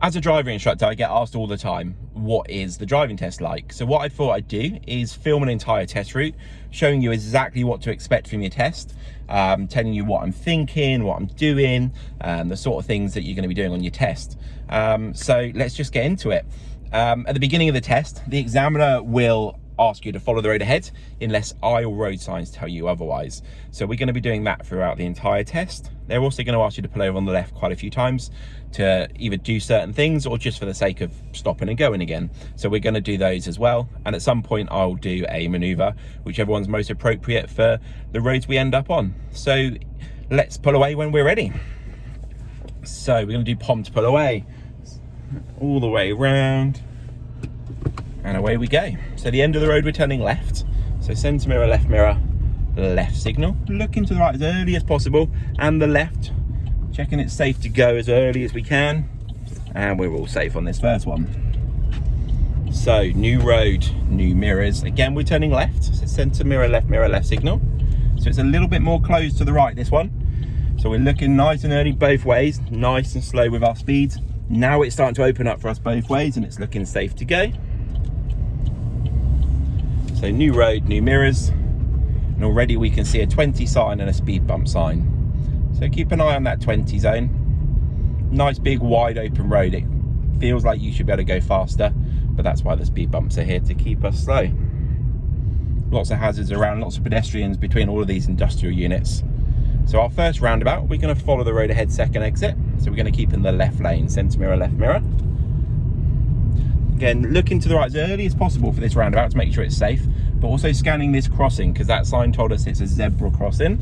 As a driving instructor, I get asked all the time, what is the driving test like? So what I thought I'd do is film an entire test route, showing you exactly what to expect from your test, telling you what I'm thinking, what I'm doing, the sort of things that you're going to be doing on your test. So let's just get into it. At the beginning of the test, the examiner will ask you to follow the road ahead unless eye or road signs tell you otherwise. So we're going to be doing that throughout the entire test. They're also going to ask you to pull over on the left quite a few times to either do certain things or just for the sake of stopping and going again. So we're going to do those as well. And at some point I'll do a manoeuvre, whichever one's most appropriate for the roads we end up on. So let's pull away when we're ready. So we're going to do POM to pull away, all the way around. And away we go. So the end of the road, we're turning left. So centre mirror, left signal. Looking to the right as early as possible, and the left, checking it's safe to go as early as we can. And we're all safe on this first one. So new road, new mirrors. Again, we're turning left. So centre mirror, left signal. So it's a little bit more closed to the right, this one. So we're looking nice and early both ways, nice and slow with our speeds. Now it's starting to open up for us both ways and it's looking safe to go. So new road, new mirrors, and already we can see a 20 sign and a speed bump sign. So keep an eye on that 20 zone. Nice big wide open road. It feels like you should be able to go faster, but that's why the speed bumps are here, to keep us slow. Lots of hazards around, lots of pedestrians between all of these industrial units. So our first roundabout, we're going to follow the road ahead second exit. So we're going to keep in the left lane, centre mirror, left mirror. Again, looking to the right as early as possible for this roundabout to make sure it's safe, but also scanning this crossing because that sign told us it's a zebra crossing.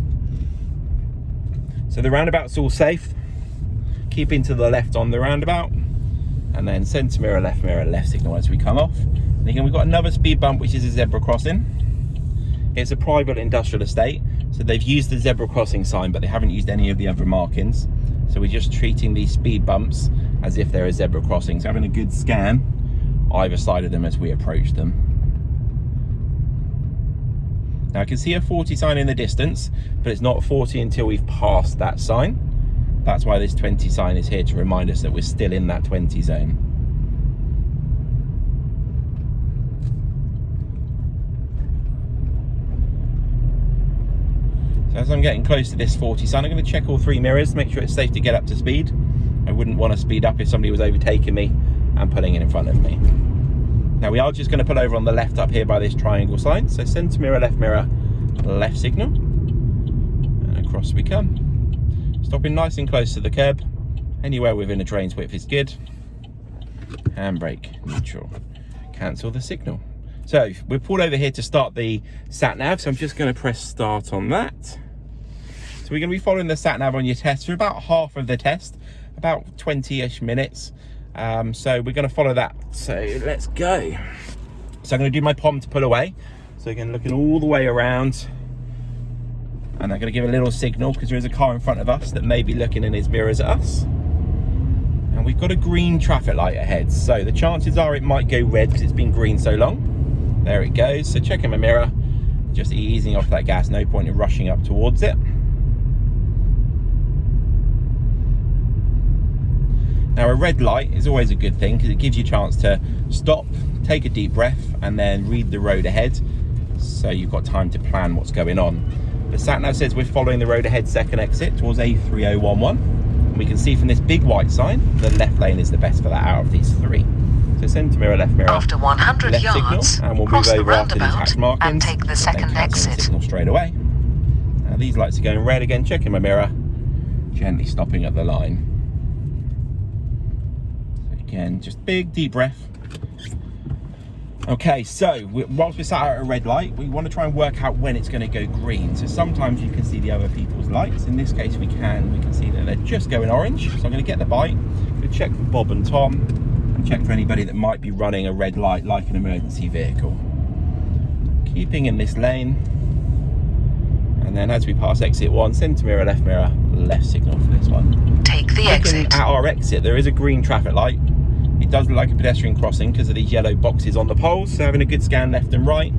So the roundabout's all safe. Keeping to the left on the roundabout, and then centre mirror, left signal as we come off. And again, we've got another speed bump, which is a zebra crossing. It's a private industrial estate, so they've used the zebra crossing sign, but they haven't used any of the other markings. So we're just treating these speed bumps as if they're a zebra crossing. So having a good scan either side of them as we approach them. Now I can see a 40 sign in the distance, but it's not 40 until we've passed that sign. That's why this 20 sign is here, to remind us that we're still in that 20 zone. So as I'm getting close to this 40 sign, I'm going to check all three mirrors, make sure it's safe to get up to speed. I wouldn't want to speed up if somebody was overtaking me and pulling in front of me. Now we are just going to pull over on the left up here by this triangle sign. So centre mirror, left signal, and across we come. Stopping nice and close to the curb. Anywhere within a train's width is good. Handbrake, neutral. Cancel the signal. So we're pulled over here to start the Satnav. So I'm just going to press start on that. So we're going to be following the Satnav on your test for about half of the test, about 20-ish minutes. So we're going to follow that. So let's go. So I'm going to do my POM to pull away. So again, looking all the way around. And I'm going to give a little signal because there is a car in front of us that may be looking in his mirrors at us. And we've got a green traffic light ahead. So the chances are it might go red because it's been green so long. There it goes. So checking my mirror, just easing off that gas. No point in rushing up towards it. Now a red light is always a good thing because it gives you a chance to stop, take a deep breath, and then read the road ahead. So you've got time to plan what's going on. The Satnav says we're following the road ahead second exit towards A3011. And we can see from this big white sign, the left lane is the best for that out of these three. So centre mirror, left mirror, after 100 left yards, signal, and we'll cross move the over after these roundabout hatch markings and take the second exit. Signal straight away. Now these lights are going red again, checking my mirror, gently stopping at the line. So again, just big deep breath. Okay, so whilst we're sat at a red light, we want to try and work out when it's going to go green. So sometimes you can see the other people's lights. In this case, we can see that they're just going orange. So I'm going to get the bike, I'm going to check for Bob and Tom, and check for anybody that might be running a red light like an emergency vehicle. Keeping in this lane. And then as we pass exit 1, centre mirror, left signal for this one. Take the exit. At our exit, there is a green traffic light. It does look like a pedestrian crossing because of these yellow boxes on the poles, so having a good scan left and right.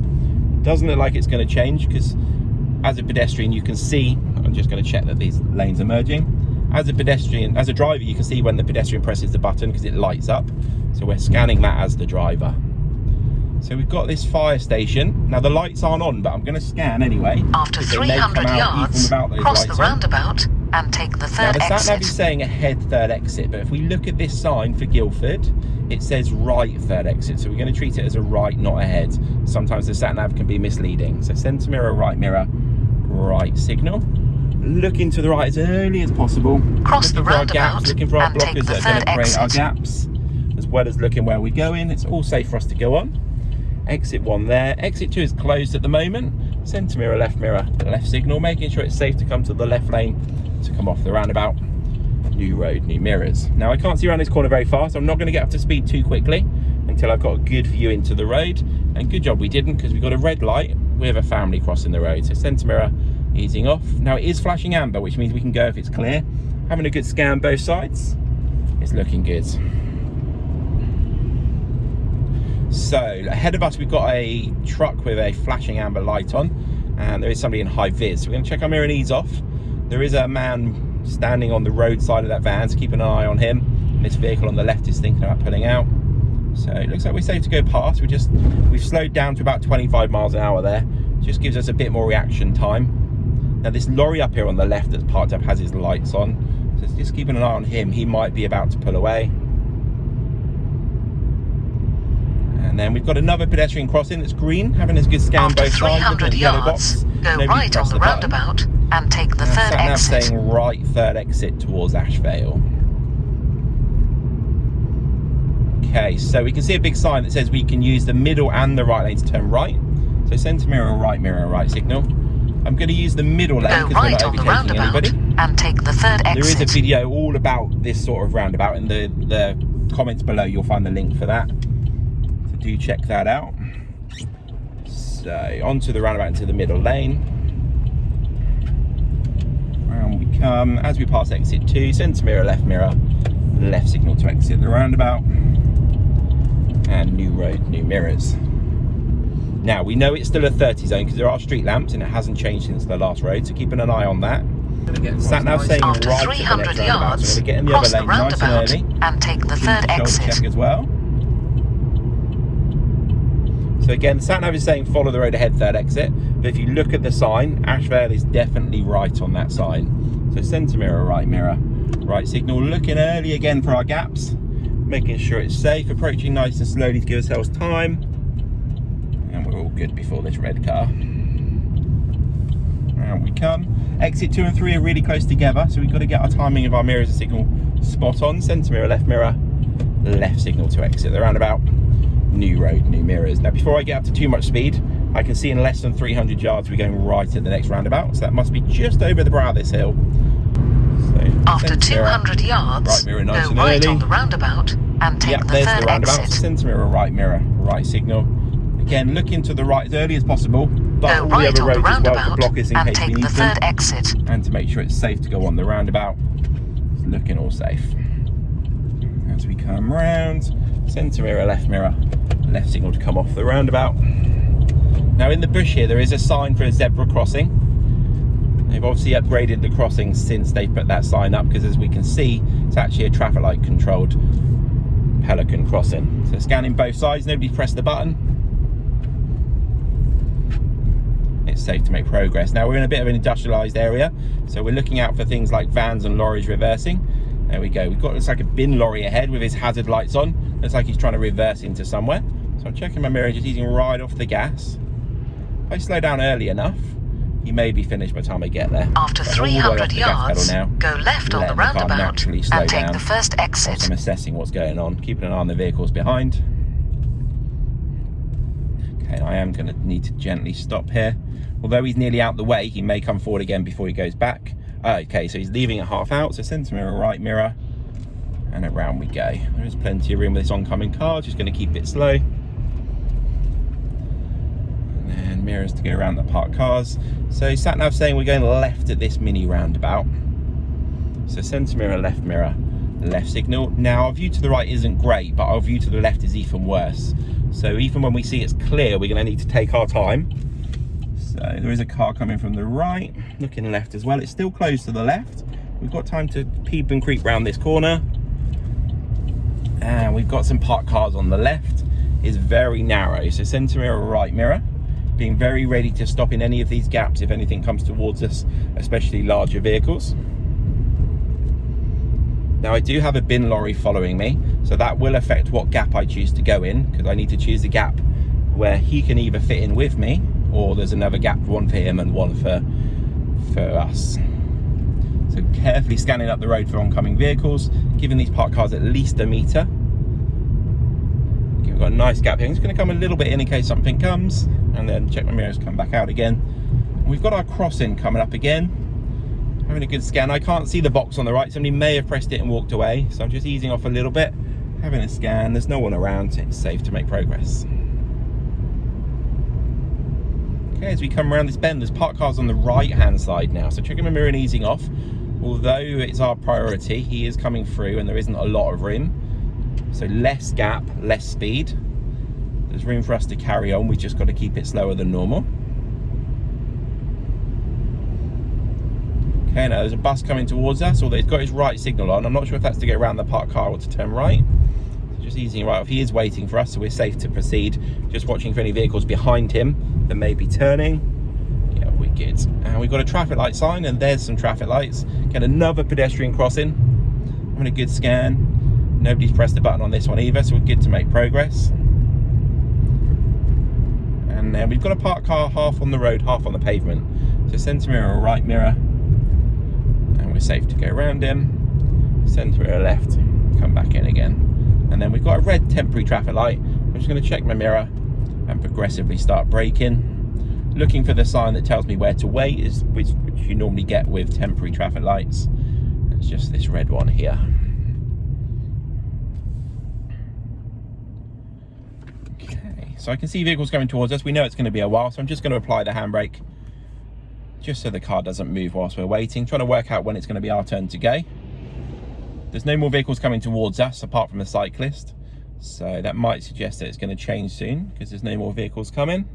Doesn't look like it's going to change because as a pedestrian you can see, I'm just going to check that these lanes are merging, as a pedestrian, as a driver, you can see when the pedestrian presses the button because it lights up. So we're scanning that as the driver. So we've got this fire station. Now the lights aren't on, but I'm going to scan anyway. After 300 yards, cross the roundabout and take the third exit. Now the Satnav is exit. saying ahead third exit, but if we look at this sign for Guildford, it says right third exit. So we're going to treat it as a right, not ahead. Sometimes the Satnav can be misleading. So centre mirror, right signal. Looking to the right as early as possible. Cross the roundabout looking for our and take blockers the that are going third to create our exit. gaps, as well as looking where we're going. It's all safe for us to go on. Exit 1 there. Exit 2 is closed at the moment. Centre mirror, left signal, making sure it's safe to come to the left lane to come off the roundabout. New road, new mirrors. Now I can't see around this corner very fast. I'm not going to get up to speed too quickly until I've got a good view into the road. And good job we didn't, because we got a red light with a family crossing the road. So centre mirror easing off. Now it is flashing amber, which means we can go if it's clear. Having a good scan both sides. It's looking good. So ahead of us we've got a truck with a flashing amber light on, and there is somebody in high vis. So we're going to check our mirror and ease off. There is a man standing on the road side of that van, so keep an eye on him. And this vehicle on the left is thinking about pulling out. So it looks like we're safe to go past. We've slowed down to about 25 miles an hour there. Just gives us a bit more reaction time. Now this lorry up here on the left that's parked up has his lights on, so just keeping an eye on him. He might be about to pull away. And then we've got another pedestrian crossing that's green, having a good scan After both sides. 300 yards, go right on the roundabout and take the third Satnav exit. saying right third exit towards Ashvale. Okay, so we can see a big sign that says we can use the middle and the right lane to turn right. So centre mirror, right signal. I'm going to use the middle lane Go because we're right not on the overtaking roundabout anybody. and take the third exit. There is a video all about this sort of roundabout. In the comments below you'll find the link for that. So do check that out. So onto the roundabout into the middle lane. Round we come. As we pass exit 2, centre mirror, left signal to exit the roundabout. And new road, new mirrors. Now we know it's still a 30 zone because there are street lamps and it hasn't changed since the last road, so keeping an eye on that. Satnav saying After right 300 at the next roundabout, yards, so we're getting the cross other the lane nice and roundabout early. and take the third Shoulder exit. check as well. So again, Satnav is saying follow the road ahead, third exit. But if you look at the sign, Ashvale is definitely right on that sign. So centre mirror, right signal. Looking early again for our gaps, making sure it's safe. Approaching nice and slowly to give ourselves time. And we're all good before this red car. Round we come. Exit 2 and 3 are really close together, so we've got to get our timing of our mirrors and signal spot on. Centre mirror, left signal to exit the roundabout. New road, new mirrors. Now before I get up to too much speed, I can see in less than 300 yards we're going right at the next roundabout, so that must be just over the brow of this hill. So After 200 yards, right mirror nice go and right early. on the roundabout and take the there's third the roundabout. exit. So centre mirror, right signal. Again, looking to the right as early as possible, but Go all right the other on the roads as well for roundabout blockers in and case we take need the third them, exit. and to make sure it's safe to go on the roundabout. It's looking all safe. As we come round, centre mirror, left signal to come off the roundabout. Now in the bush here there is a sign for a zebra crossing. They've obviously upgraded the crossing since they put that sign up, because as we can see it's actually a traffic light controlled pelican crossing. So scanning both sides, nobody pressed the button. It's safe to make progress. Now we're in a bit of an industrialised area, so we're looking out for things like vans and lorries reversing. There we go. We've got, looks like a bin lorry ahead with his hazard lights on. Looks like he's trying to reverse into somewhere. So I'm checking my mirror, just easing right off the gas. If I slow down early enough, he may be finished by the time I get there. After So I'm all the way off 300 the gas pedal yards, now, go left on the letting the car roundabout naturally slow and take down the first exit. whilst I'm assessing what's going on, keeping an eye on the vehicles behind. Okay, I am going to need to gently stop here. Although he's nearly out the way, he may come forward again before he goes back. Okay, so he's leaving it half out, so centre mirror, right mirror, and around we go. There is plenty of room with this oncoming car, just going to keep it slow. And then mirrors to go around the parked cars. So Satnav saying we're going left at this mini roundabout. So centre mirror, left signal. Now our view to the right isn't great, but our view to the left is even worse. So even when we see it's clear, we're going to need to take our time. So there is a car coming from the right, looking left as well. It's still closed to the left. we've got time to peep and creep round this corner. And we've got some parked cars on the left. It's very narrow, so centre mirror, right mirror. Being very ready to stop in any of these gaps if anything comes towards us, especially larger vehicles. Now I do have a bin lorry following me, so that will affect what gap I choose to go in, because I need to choose a gap where he can either fit in with me, or there's another gap, one for him and one for us. So carefully scanning up the road for oncoming vehicles, giving these parked cars at least a metre. Okay, we've got a nice gap here. I'm just going to come a little bit in case something comes, and then check my mirrors, come back out again. We've got our crossing coming up again. Having a good scan. I can't see the box on the right. Somebody may have pressed it and walked away, so I'm just easing off a little bit, having a scan. There's no one around, so it's safe to make progress. Okay, as we come around this bend, there's parked cars on the right hand side now, so checking my mirror and easing off. Although it's our priority, he is coming through and there isn't a lot of room, so less gap, less speed. There's room for us to carry on. We just got to keep it slower than normal. Okay, now there's a bus coming towards us, although he's got his right signal on. I'm not sure if that's to get around the parked car or to turn right. So just easing right off. He is waiting for us, so we're safe to proceed. Just watching for any vehicles behind him that may be turning. Yeah, we're good. And we've got a traffic light sign, and there's some traffic lights. Get another pedestrian crossing. Having a good scan. Nobody's pressed the button on this one either, so we're good to make progress. And then we've got a parked car half on the road, half on the pavement. So centre mirror, right mirror. We're safe to go around him, centre mirror left, come back in again. And then we've got a red temporary traffic light. I'm just going to check my mirror and progressively start braking. Looking for the sign that tells me where to wait, which you normally get with temporary traffic lights. It's just this red one here. Okay, so I can see vehicles coming towards us. We know it's going to be a while, so I'm just going to apply the handbrake, just so the car doesn't move whilst we're waiting, trying to work out when it's going to be our turn to go. There's no more vehicles coming towards us apart from a cyclist, so that might suggest that it's going to change soon because there's no more vehicles coming.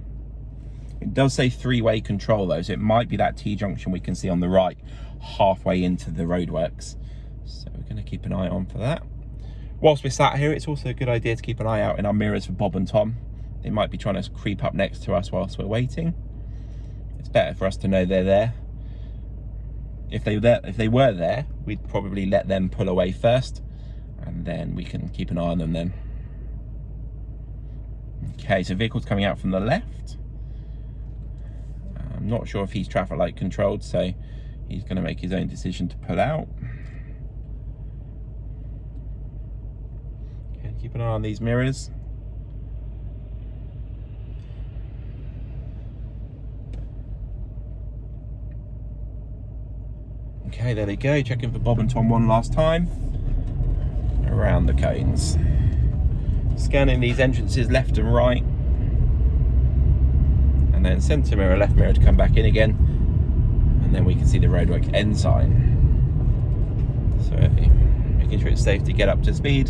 It does say three-way control though, so it might be that T-junction we can see on the right halfway into the roadworks, so we're going to keep an eye on for that. Whilst we're sat here, it's also a good idea to keep an eye out in our mirrors for Bob and Tom. They might be trying to creep up next to us whilst we're waiting. It's better for us to know they're there. If they were there, we'd probably let them pull away first, and then we can keep an eye on them then. Okay, so vehicle's coming out from the left. I'm not sure if he's traffic light controlled, so he's going to make his own decision to pull out. Okay, keep an eye on these mirrors. Okay, there they go, checking for Bob and Tom one last time. Around the cones. Scanning these entrances left and right. And then centre mirror, left mirror to come back in again. And then we can see the roadwork end sign. So making sure it's safe to get up to speed.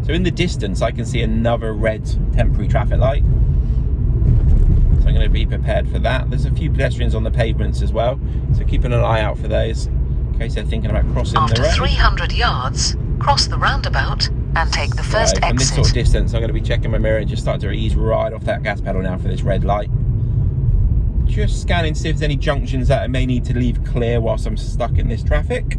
So in the distance I can see another red temporary traffic light. So I'm going to be prepared for that. There's a few pedestrians on the pavements as well, so keeping an eye out for those in case they're thinking about crossing the road. After 300 yards, cross the roundabout and take the first exit. From this sort of distance, I'm going to be checking my mirror and just start to ease right off that gas pedal now for this red light. Just scanning to see if there's any junctions that I may need to leave clear whilst I'm stuck in this traffic.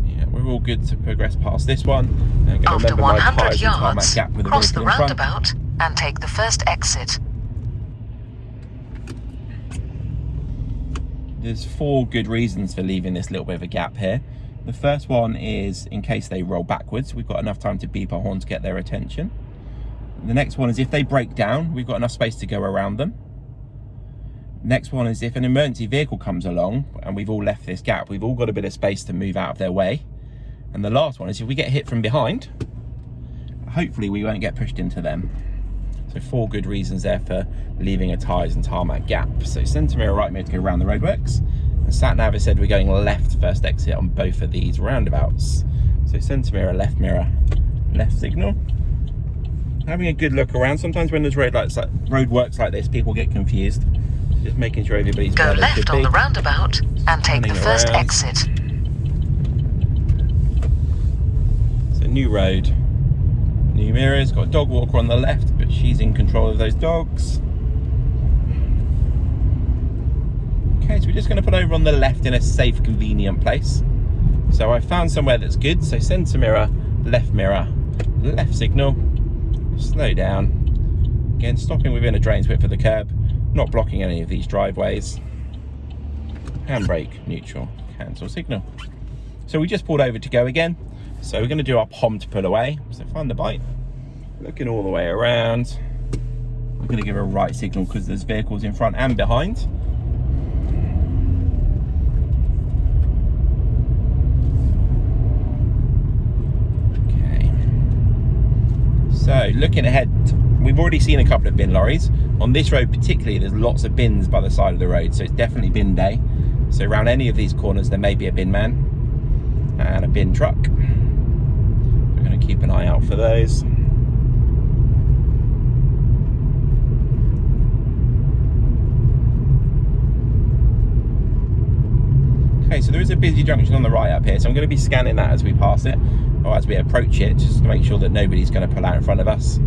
Yeah, we're all good to progress past this one. After 100 yards, cross the roundabout and take the first exit. There's 4 good reasons for leaving this little bit of a gap here. The first one is in case they roll backwards, we've got enough time to beep our horn to get their attention. The next one is if they break down, we've got enough space to go around them. Next one is if an emergency vehicle comes along and we've all left this gap, we've all got a bit of space to move out of their way. And the last one is if we get hit from behind, hopefully we won't get pushed into them. So 4 good reasons there for leaving a tyres and tarmac gap. So centre mirror, right mirror to go around the roadworks. And Satnav has said we're going left first exit on both of these roundabouts. So centre mirror, left signal. Having a good look around. Sometimes when there's roadworks like this, people get confused. Just making sure everybody's go left on the roundabout and take the first exit. So new road, new mirrors, got a dog walker on the left, but she's in control of those dogs. Okay, so we're just going to put over on the left in a safe, convenient place. So I found somewhere that's good. So centre mirror, left signal, slow down. Again, stopping within a drain's width of the curb, not blocking any of these driveways. Handbrake, neutral, cancel signal. So we just pulled over to go again. So we're going to do our POM to pull away. So find the bike, looking all the way around. We're going to give a right signal because there's vehicles in front and behind. So looking ahead, we've already seen a couple of bin lorries. On this road particularly, there's lots of bins by the side of the road, so it's definitely bin day. So around any of these corners, there may be a bin man and a bin truck. We're going to keep an eye out for those. Okay, so there is a busy junction on the right up here, so I'm going to be scanning that as we pass it, or as we approach it, just to make sure that nobody's going to pull out in front of us.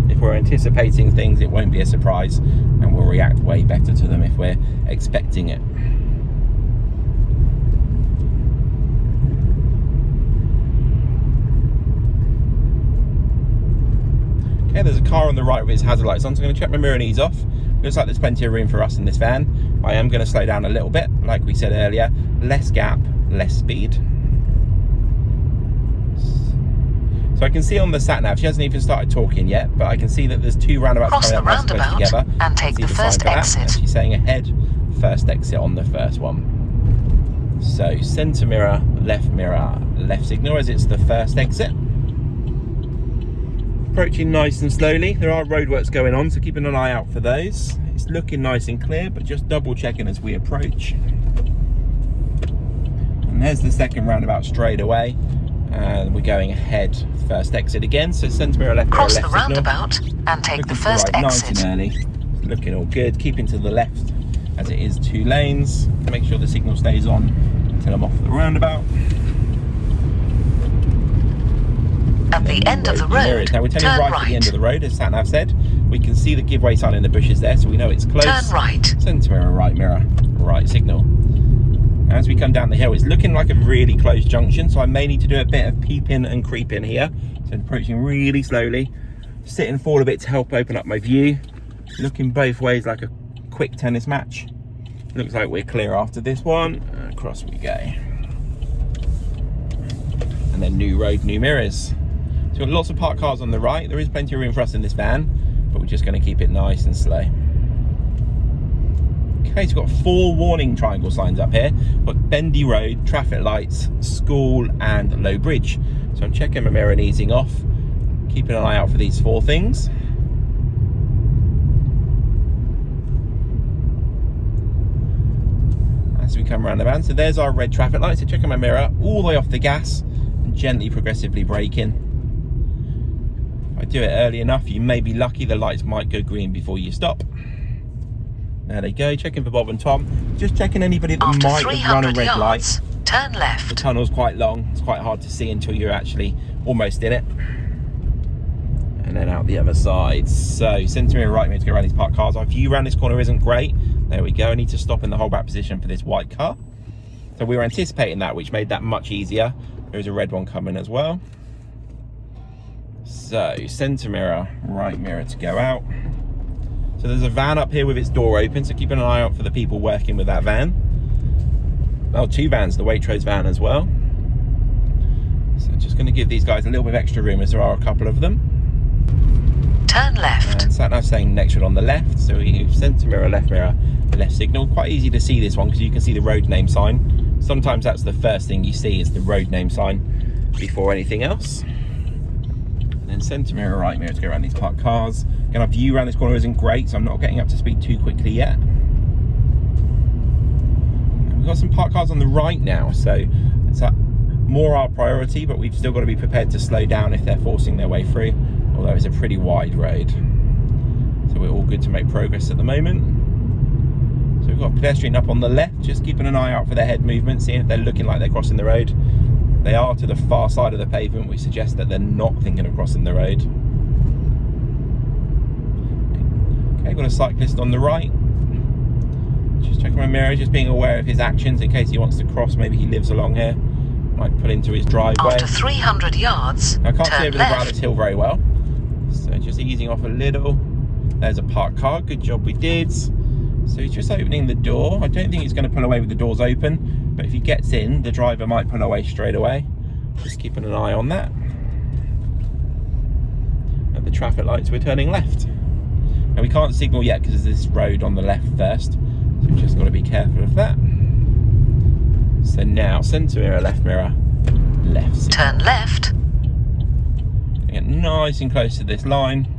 If we're anticipating things, it won't be a surprise, and we'll react way better to them if we're expecting it. Okay, there's a car on the right with its hazard lights on, so I'm going to check my mirror and ease off. Looks like there's plenty of room for us in this van. I am going to slow down a little bit, like we said earlier. Less gap, less speed. So I can see on the Satnav, she hasn't even started talking yet, but I can see that there's two roundabouts coming up close together. And take the first exit. And she's saying ahead, first exit on the first one. So centre mirror, left signal as it's the first exit. Approaching nice and slowly. There are roadworks going on, so keeping an eye out for those. It's looking nice and clear, but just double checking as we approach. And there's the second roundabout straight away. And we're going ahead, first exit again. So centre mirror, left Cross signal. the roundabout and take the first exit. Nice and early. It's looking all good. Keeping to the left as it is 2 lanes. Make sure the signal stays on until I'm off the roundabout. At the end of the road, now we're turning right at the end of the road, as Satnav said. We can see the give way sign in the bushes there, so we know it's close. Turn right. Centre mirror, right signal. As we come down the hill, it's looking like a really close junction, so I may need to do a bit of peeping and creeping here. So approaching really slowly, sitting forward a bit to help open up my view. Looking both ways like a quick tennis match. Looks like we're clear after this one. Across we go. And then new road, new mirrors. So we've got lots of parked cars on the right. There is plenty of room for us in this van, but we're just going to keep it nice and slow. Okay, so we've got 4 warning triangle signs up here. We've got bendy road, traffic lights, school and low bridge. So I'm checking my mirror and easing off, keeping an eye out for these 4 things. As we come around the van, so there's our red traffic light. So checking my mirror all the way off the gas and gently progressively braking. If I do it early enough, you may be lucky the lights might go green before you stop. There they go, checking for Bob and Tom. Just checking anybody that After might have run a red yards, light. Turn left. The tunnel's quite long, it's quite hard to see until you're actually almost in it. And then out the other side. So centre mirror, right mirror to go around these parked cars. Our view around this corner isn't great. There we go, I need to stop in the hold back position for this white car. So we were anticipating that, which made that much easier. There's a red one coming as well. So centre mirror, right mirror to go out. So there's a van up here with its door open, so keep an eye out for the people working with that van. Well, 2 vans, the Waitrose van as well. So just going to give these guys a little bit of extra room as there are a couple of them. Turn left. And Satnav saying next one on the left, so we use centre mirror, left signal. Quite easy to see this one because you can see the road name sign. Sometimes that's the first thing you see is the road name sign before anything else. And then centre mirror, right mirror to go around these parked cars. Again, our view around this corner isn't great, so I'm not getting up to speed too quickly yet. And we've got some parked cars on the right now, so it's more our priority, but we've still got to be prepared to slow down if they're forcing their way through, although it's a pretty wide road. So we're all good to make progress at the moment. So we've we've got a pedestrian up on the left, just keeping an eye out for their head movement, seeing if they're looking like they're crossing the road. They are to the far side of the pavement, which suggests that they're not thinking of crossing the road. Okay, got a cyclist on the right. Just checking my mirror, just being aware of his actions in case he wants to cross. Maybe he lives along here. Might pull into his driveway. After 300 yards, I can't see over left. the brow of this hill very well, so just easing off a little. There's a parked car, good job we did. So he's just opening the door. I don't think he's going to pull away with the doors open, but if he gets in, the driver might pull away straight away. Just keeping an eye on that. At the traffic lights, we're turning left. Now we can't signal yet because there's this road on the left first, so we've just got to be careful of that. So now, centre mirror, left signal. Turn left. Get nice and close to this line.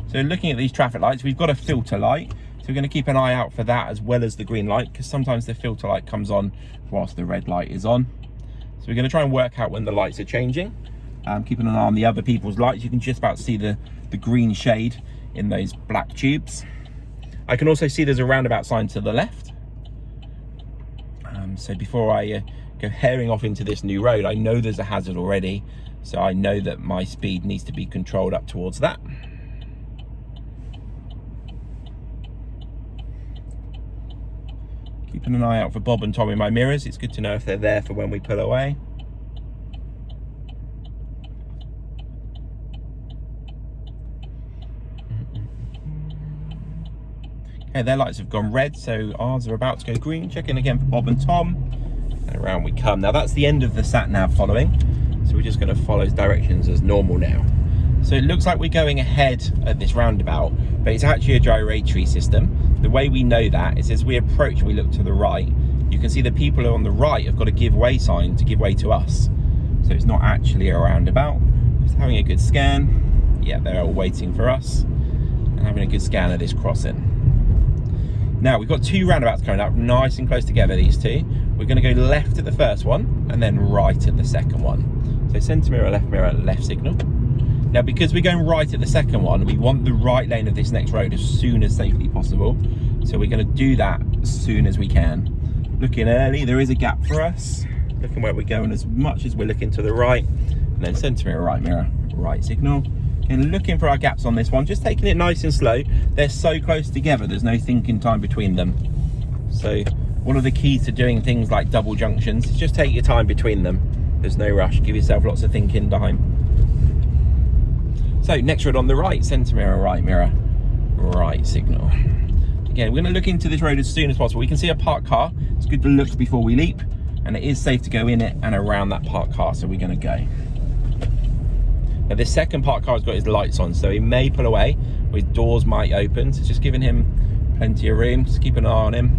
So looking at these traffic lights, we've got a filter light, so we're going to keep an eye out for that as well as the green light, because sometimes the filter light comes on whilst the red light is on. So we're going to try and work out when the lights are changing. Keeping an eye on the other people's lights. You can just about see the green shade in those black tubes. I can also see there's a roundabout sign to the left. So before I go herring off into this new road, I know there's a hazard already, so I know that my speed needs to be controlled up towards that. Keeping an eye out for Bob and Tom in my mirrors. It's good to know if they're there for when we pull away. Okay, their lights have gone red, so ours are about to go green. Checking again for Bob and Tom, and around we come. Now that's the end of the Satnav following, so we're just going to follow directions as normal now. So it looks like we're going ahead at this roundabout, but it's actually a gyratory system. The way we know that is as we approach and we look to the right, you can see the people on the right have got a give way sign to give way to us. So it's not actually a roundabout. Just having a good scan. Yeah, they're all waiting for us. And having a good scan of this crossing. Now we've got two roundabouts coming up, nice and close together, these two. We're going to go left at the first one and then right at the second one. So centre mirror, left signal. Now because we're going right at the second one, we want the right lane of this next road as soon as safely possible. So we're going to do that as soon as we can. Looking early, there is a gap for us. Looking where we're going as much as we're looking to the right. And then centre mirror, right signal. And looking for our gaps on this one, just taking it nice and slow. They're so close together, there's no thinking time between them. So one of the keys to doing things like double junctions is just take your time between them. There's no rush, give yourself lots of thinking time. So next road on the right, centre mirror, right signal. Again, we're going to look into this road as soon as possible. We can see a parked car. It's good to look before we leap, and it is safe to go in it and around that parked car, so we're going to go. Now this second parked car has got his lights on, so he may pull away, or his doors might open, so just giving him plenty of room, just keep an eye on him.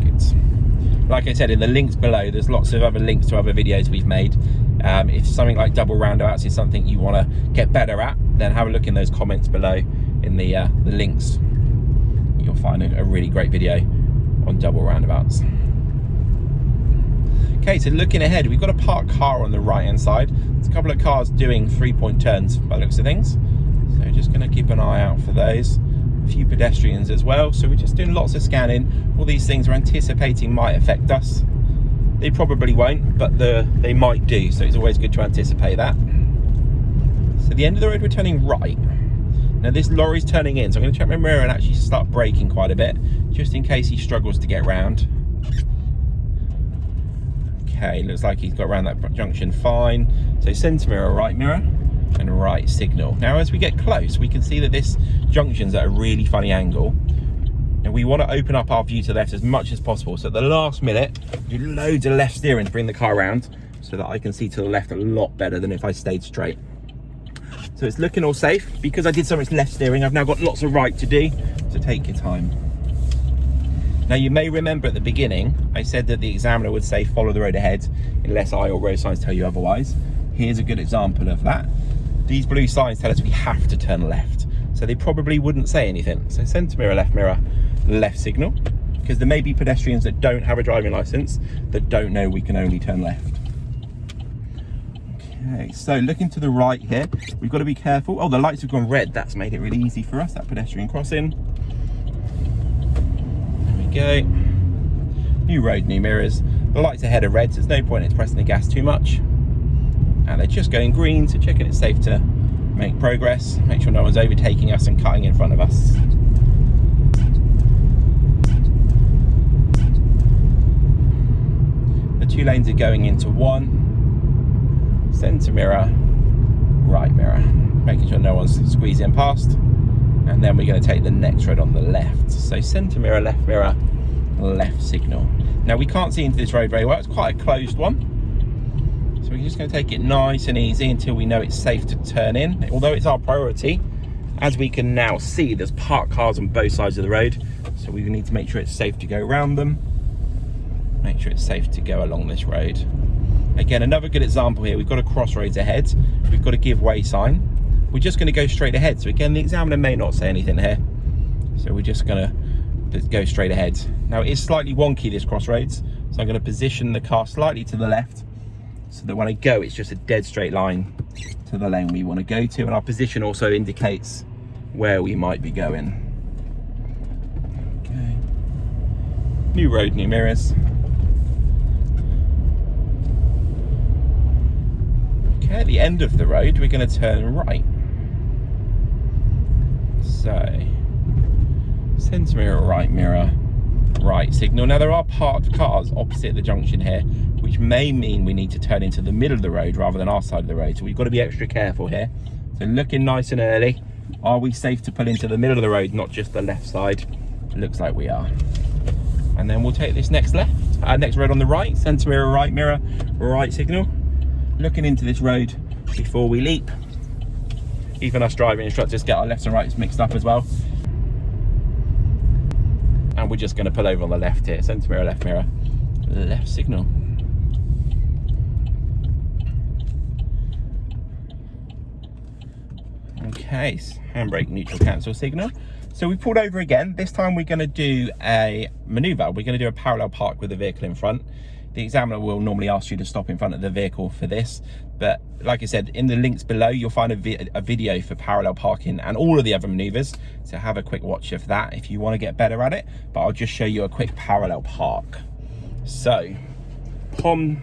Good. Like I said, in the links below, there's lots of other links to other videos we've made. If something like double roundabouts is something you want to get better at, then have a look in those comments below in the links. You'll find a really great video on double roundabouts. Okay, so looking ahead, we've got a parked car on the right hand side. There's a couple of cars doing 3-point turns by the looks of things. So just going to keep an eye out for those. A few pedestrians as well. So we're just doing lots of scanning. All these things we're anticipating might affect us. They probably won't, but they might do. So it's always good to anticipate that. So the end of the road, we're turning right. Now this lorry's turning in, so I'm going to check my mirror and actually start braking quite a bit, just in case he struggles to get round. Okay, looks like he's got around that junction fine. So centre mirror, and right signal. Now as we get close, we can see that this junction's at a really funny angle. And we want to open up our view to the left as much as possible. So at the last minute, do loads of left steering to bring the car around so that I can see to the left a lot better than if I stayed straight. So it's looking all safe. Because I did so much left steering, I've now got lots of right to do, so take your time. Now you may remember at the beginning, I said that the examiner would say follow the road ahead unless I or road signs tell you otherwise. Here's a good example of that. These blue signs tell us we have to turn left, so they probably wouldn't say anything. So centre mirror, left signal, because there may be pedestrians that don't have a driving licence that don't know we can only turn left. Okay, so looking to the right here, we've got to be careful. Oh, the lights have gone red. That's made it really easy for us, that pedestrian crossing. go. New road, new mirrors. The lights ahead are red, so there's no point in pressing the gas too much. And they're just going green, so checking it's safe to make progress. Make sure no one's overtaking us and cutting in front of us. The 2 lanes are going into 1. Centre mirror, right mirror. Making sure no one's squeezing past. And then we're going to take the next road on the left. So centre mirror, left signal. Now we can't see into this road very well, it's quite a closed one. So we're just going to take it nice and easy until we know it's safe to turn in. Although it's our priority, as we can now see, there's parked cars on both sides of the road. So we need to make sure it's safe to go around them. Make sure it's safe to go along this road. Again, another good example here, we've got a crossroads ahead. We've got a give way sign. We're just going to go straight ahead. So again, the examiner may not say anything here. So we're just going to go straight ahead. Now it is slightly wonky, this crossroads. So I'm going to position the car slightly to the left so that when I go, it's just a dead straight line to the lane we want to go to. And our position also indicates where we might be going. Okay. New road, new mirrors. Okay, at the end of the road, we're going to turn right. So, centre mirror, right signal. Now there are parked cars opposite the junction here, which may mean we need to turn into the middle of the road rather than our side of the road. So we've got to be extra careful here. So looking nice and early. Are we safe to pull into the middle of the road, not just the left side? It looks like we are. And then we'll take this next road on the right, centre mirror, right signal. Looking into this road before we leap. Even us driving instructors get our lefts and rights mixed up as well. And we're just going to pull over on the left here. Centre mirror, left signal. Okay, handbrake, neutral, cancel signal. So we pulled over again. This time we're going to do a manoeuvre. We're going to do a parallel park with the vehicle in front. The examiner will normally ask you to stop in front of the vehicle for this, but like I said, in the links below you'll find a video for parallel parking and all of the other manoeuvres, so have a quick watch of that if you want to get better at it. But I'll just show you a quick parallel park. So POM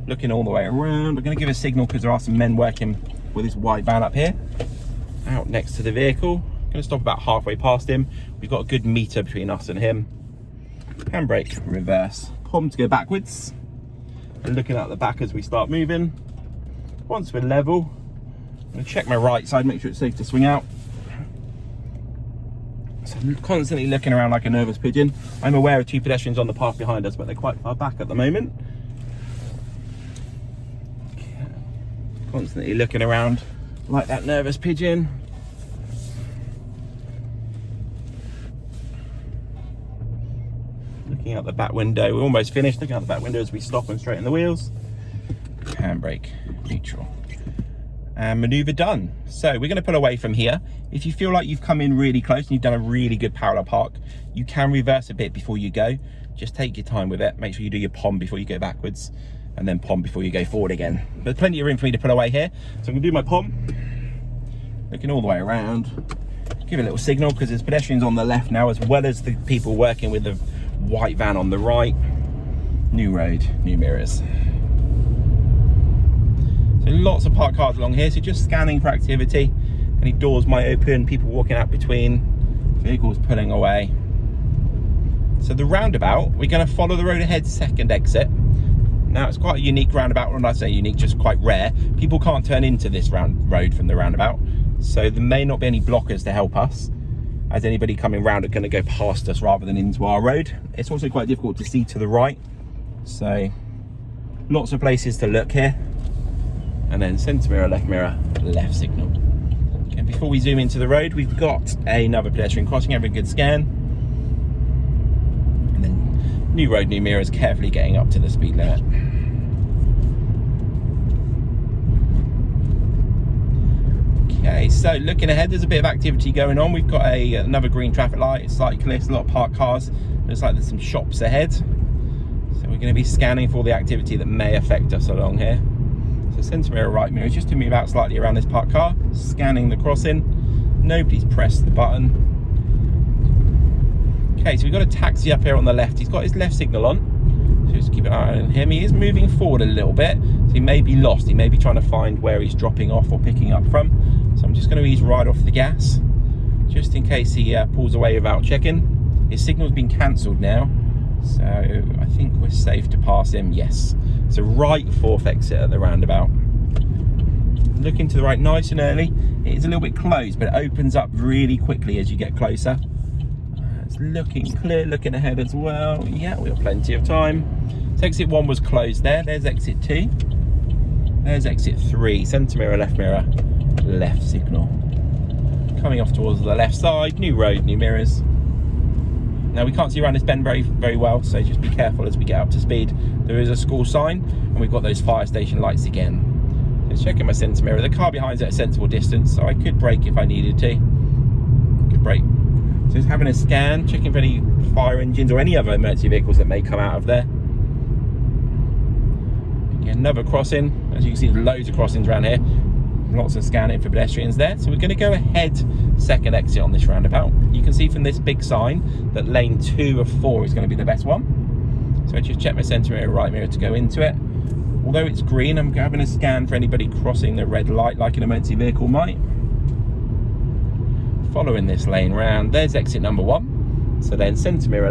looking all the way around. We're going to give a signal because there are some men working with this white van up here out next to the vehicle. Going to stop about halfway past him. We've got a good meter between us and him. Handbrake, reverse. POM to go backwards. And looking out the back as we start moving. Once we're level, I'm going to check my right side, make sure it's safe to swing out. So I'm constantly looking around like a nervous pigeon. I'm aware of 2 pedestrians on the path behind us, but they're quite far back at the moment. Constantly looking around like that nervous pigeon. Looking out the back window, we're almost finished. Looking out the back window as we stop and straighten the wheels. Handbrake, neutral. And manoeuvre done. So we're going to pull away from here. If you feel like you've come in really close and you've done a really good parallel park, you can reverse a bit before you go. Just take your time with it. Make sure you do your POM before you go backwards, and then POM before you go forward again. There's plenty of room for me to pull away here. So I'm going to do my POM. Looking all the way around. Give a little signal because there's pedestrians on the left now, as well as the people working with the white van on the right. New road, new mirrors. So lots of parked cars along here, so just scanning for activity. Any doors might open, people walking out between, vehicles pulling away. So the roundabout, we're going to follow the road ahead, second exit. Now it's quite a unique roundabout. When I say unique, just quite rare. People can't turn into this road from the roundabout, so there may not be any blockers to help us, as anybody coming round are going to go past us rather than into our road. It's also quite difficult to see to the right, so lots of places to look here. And then centre mirror, left signal. And before we zoom into the road, we've got another pedestrian crossing, having a good scan. And then new road, new mirrors, carefully getting up to the speed limit. Okay, so looking ahead, there's a bit of activity going on. We've got another green traffic light, cyclists, a lot of parked cars. Looks like there's some shops ahead. So we're going to be scanning for all the activity that may affect us along here. So centre mirror, right mirror, just to move out slightly around this parked car, scanning the crossing. Nobody's pressed the button. Okay, so we've got a taxi up here on the left. He's got his left signal on. So just keep an eye on him. He is moving forward a little bit, so he may be lost. He may be trying to find where he's dropping off or picking up from. So I'm just going to ease right off the gas, just in case he pulls away without checking. His signal's been cancelled now, so I think we're safe to pass him. Yes. So right fourth exit at the roundabout. Looking to the right nice and early. It is a little bit closed, but it opens up really quickly as you get closer. It's looking clear, looking ahead as well. Yeah, we have plenty of time. So exit 1 was closed there. There's exit 2. There's exit 3. Centre mirror, left signal. Coming off towards the left side. New road, new mirrors. Now we can't see around this bend very well, so just be careful as we get up to speed. There is a school sign, and we've got those fire station lights again. Just checking my centre mirror. The car behind's at a sensible distance, so I could brake if I needed to. Could brake. So just having a scan, checking for any fire engines or any other emergency vehicles that may come out of there. Again, another crossing. As you can see, there's loads of crossings around here. Lots of scanning for pedestrians there. So we're going to go ahead second exit on this roundabout. You can see from this big sign that lane 2 of 4 is going to be the best one. So I just check my centre mirror, right mirror to go into it. Although it's green, I'm having a scan for anybody crossing the red light like an emergency vehicle might. Following this lane round, there's exit number 1. So then centre mirror,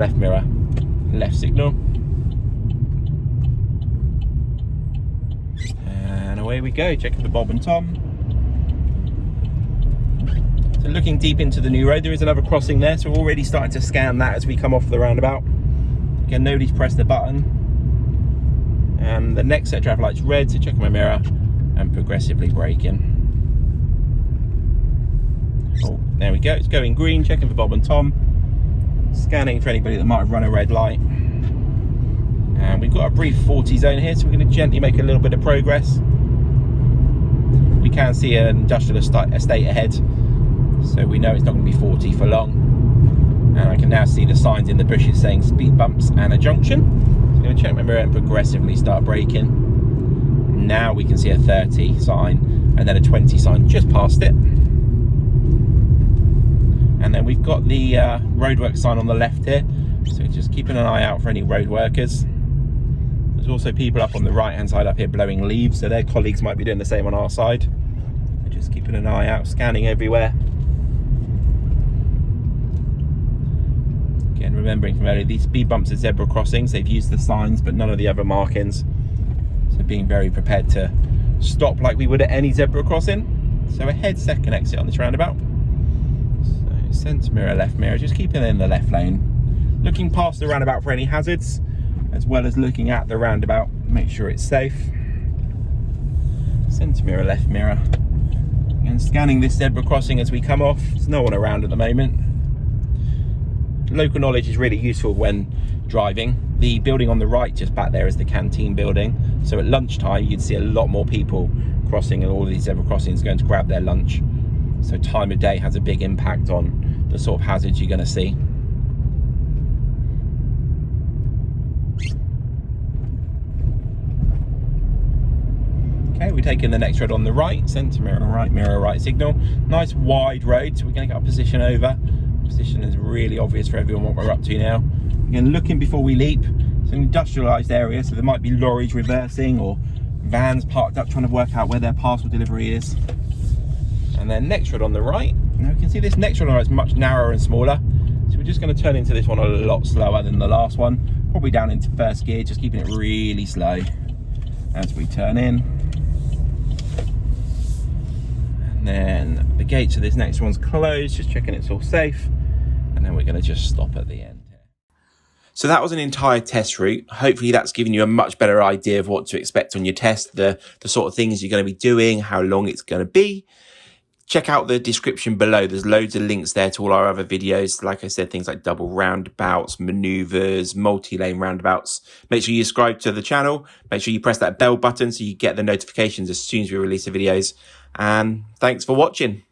left signal. And away we go, checking for Bob and Tom. So looking deep into the new road, there is another crossing there, so we're already starting to scan that as we come off the roundabout. Again, nobody's pressed the button. And the next set of traffic lights red, so checking my mirror and progressively braking. Oh, there we go, it's going green, checking for Bob and Tom. Scanning for anybody that might have run a red light. And we've got a brief 40 zone here, so we're going to gently make a little bit of progress. We can see an industrial estate ahead, so we know it's not going to be 40 for long. And I can now see the signs in the bushes saying speed bumps and a junction. So I'm going to check my mirror and progressively start braking. Now we can see a 30 sign and then a 20 sign just past it. And then we've got the roadworks sign on the left here, so just keeping an eye out for any road workers. There's also people up on the right hand side up here blowing leaves, so their colleagues might be doing the same on our side. So just keeping an eye out, scanning everywhere. Again, remembering from earlier, these speed bumps are zebra crossings. They've used the signs but none of the other markings, so being very prepared to stop like we would at any zebra crossing. So ahead second exit on this roundabout. So centre mirror, left mirror, just keeping in the left lane, looking past the roundabout for any hazards, as well as looking at the roundabout, make sure it's safe. Centre mirror, left mirror, and scanning this zebra crossing as we come off. There's no one around at the moment. Local knowledge is really useful when driving. The building on the right just back there is the canteen building, so at lunchtime you'd see a lot more people crossing all of these zebra crossings going to grab their lunch. So time of day has a big impact on the sort of hazards you're going to see. Okay, we're taking the next road on the right, centre mirror, right signal. Nice wide road, so we're going to get our position over. Position is really obvious for everyone what we're up to now. Again, looking before we leap. It's an industrialised area, so there might be lorries reversing or vans parked up trying to work out where their parcel delivery is. And then next road on the right. Now we can see this next road on the right is much narrower and smaller, so we're just going to turn into this one a lot slower than the last one. Probably down into first gear, just keeping it really slow as we turn in. And then the gates of this next one's closed, just checking it's all safe. And then we're going to just stop at the end. So that was an entire test route. Hopefully that's given you a much better idea of what to expect on your test, the sort of things you're going to be doing, how long it's going to be. Check out the description below. There's loads of links there to all our other videos. Like I said, things like double roundabouts, manoeuvres, multi-lane roundabouts. Make sure you subscribe to the channel. Make sure you press that bell button so you get the notifications as soon as we release the videos. And thanks for watching.